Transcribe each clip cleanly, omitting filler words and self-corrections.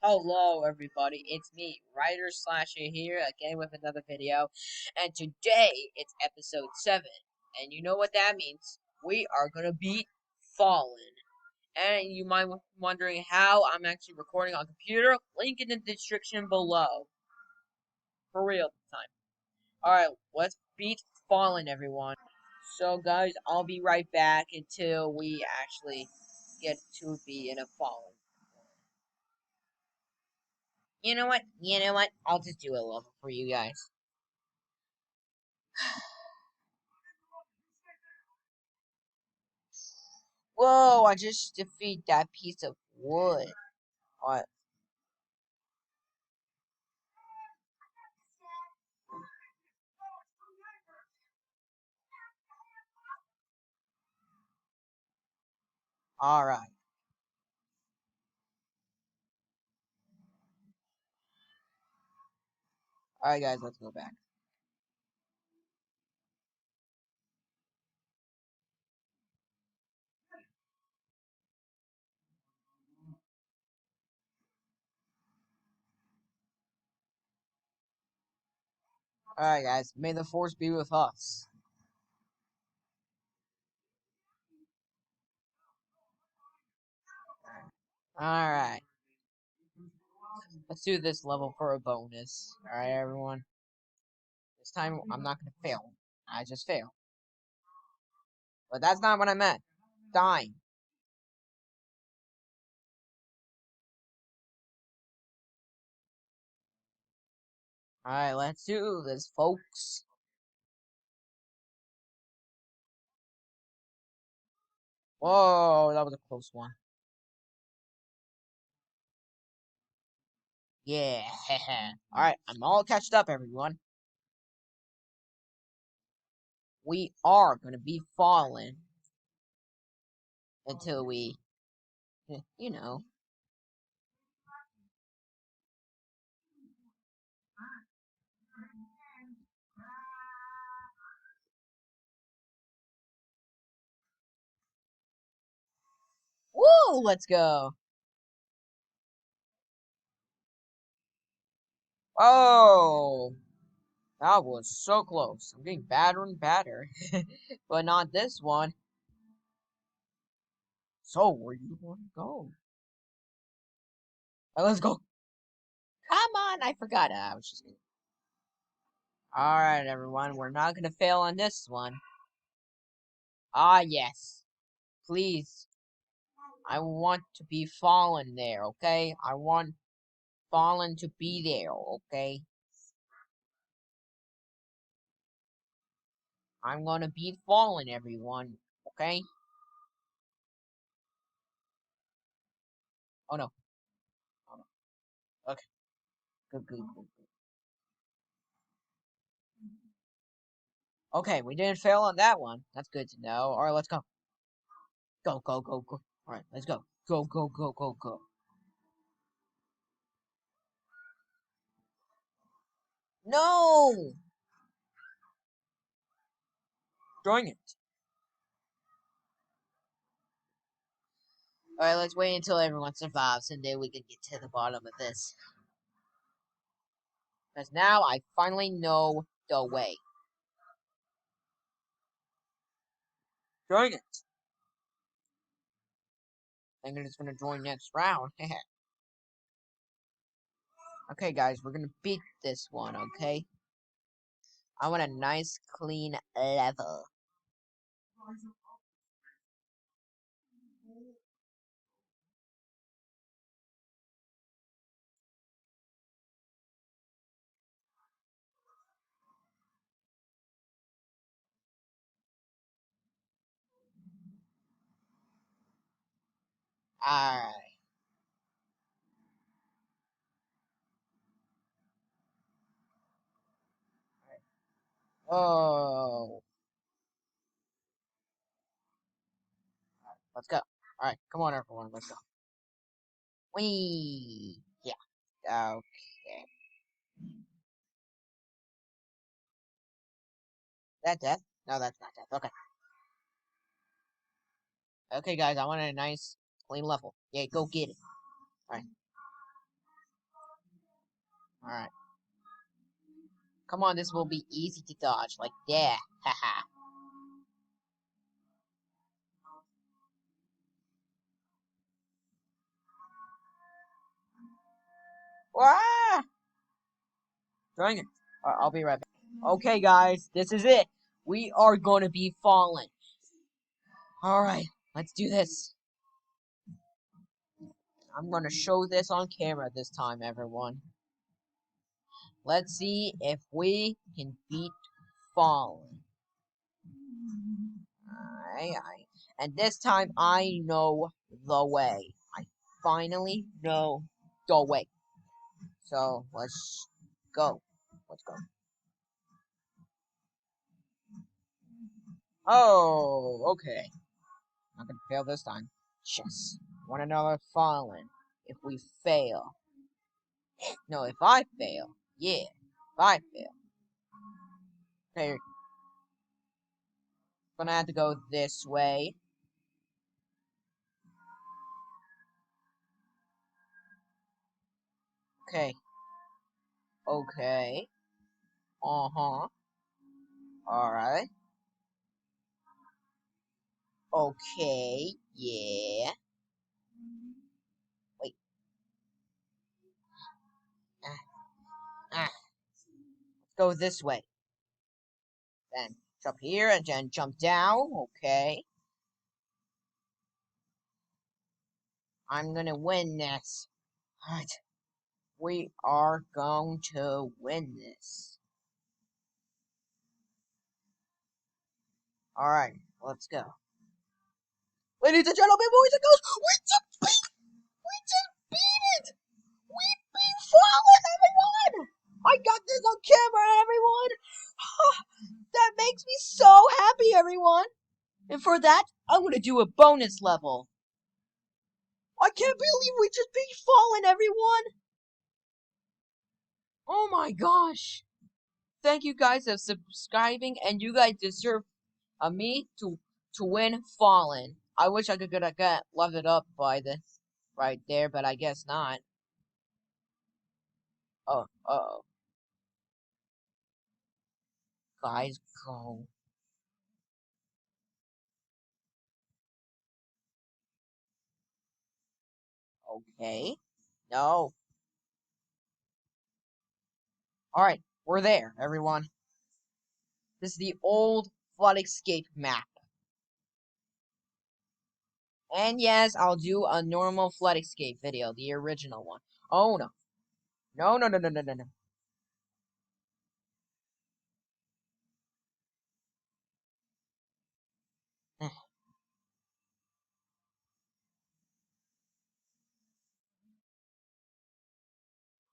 Hello everybody, it's me, Writer Slasher here again with another video, and today it's episode 7, and you know what that means? We are gonna beat Fallen. And you might be wondering how I'm actually recording on computer, link in the description below. For real this time. Alright, let's beat Fallen everyone. So guys, I'll be right back until we actually get to be in a Fallen. You know what? I'll just do a level for you guys. Whoa, I just defeat that piece of wood. What? Alright. Alright guys, let's go back. Alright guys, may the force be with us. Alright. Let's do this level for a bonus. Alright everyone. This time I'm not gonna fail. I just fail. But that's not what I meant. Dying. Alright, let's do this, folks. Whoa, that was a close one. Yeah. Alright, I'm all catched up, everyone. We are gonna be falling until we, you know. Woo! Let's go. Oh, that was so close. I'm getting badder and badder, but not this one. So where you want to go? Let's go. Come on, I forgot. I was just kidding. All right, everyone, we're not gonna fail on this one. Ah, yes. Please, I want to be fallen there. Okay, I want fallen to be there. Okay. I'm gonna beat Fallen, everyone. Okay? Oh no. Oh no. Okay. Good, good, good, good. Okay, we didn't fail on that one. That's good to know. Alright, let's go. Go, go, go, go. Alright, let's go. Go, go, go, go, go. No! Drawing it. Alright, let's wait until everyone survives and then we can get to the bottom of this. Because now I finally know the way. Drawing it. I think I'm just gonna join next round. Okay, guys, we're gonna beat this one, okay? I want a nice, clean level. Alright. Oh. Let's go. Alright, come on everyone, let's go. Whee! Yeah. Okay. That death? No, that's not death. Okay. Okay, guys, I want a nice, clean level. Yeah, go get it. Alright. Come on, this will be easy to dodge. Like, yeah, haha. Wah! Drawing it. I'll be right back. Okay, guys, this is it. We are going to be falling. Alright, let's do this. I'm going to show this on camera this time, everyone. Let's see if we can beat falling. Alright. And this time, I know the way. I finally know the way. So, let's go. Let's go. Oh, okay. Not gonna fail this time. Yes. Want another fallen. If we fail. No, if I fail. Yeah. If I fail. Okay. Gonna have to go this way. Okay. Okay. Uh-huh. Alright. Okay. Yeah. Wait. Ah. Ah. Let's go this way. Then jump here and then jump down. Okay. I'm gonna win this. Alright. We are going to win this. Alright, let's go. Ladies and gentlemen, boys and girls, we just beat it! We beat Fallen, everyone! I got this on camera, everyone! That makes me so happy, everyone! And for that, I'm gonna do a bonus level. I can't believe we just beat Fallen, everyone! Oh my gosh! Thank you guys for subscribing, and you guys deserve me to win Fallen. I wish I could get leveled up by this right there, but I guess not. Oh, uh-oh. Guys, go. Okay. No. Alright, we're there, everyone. This is the old Flood Escape map. And yes, I'll do a normal Flood Escape video, the original one. Oh no. No, no, no, no, no, no, no.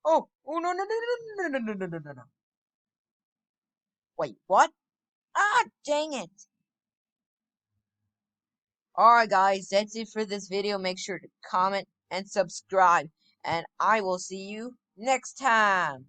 Oh, oh no, no, no, no, no, no, no, no, no, no. Wait, what? Ah, dang it. Alright guys, that's it for this video. Make sure to comment and subscribe. And I will see you next time.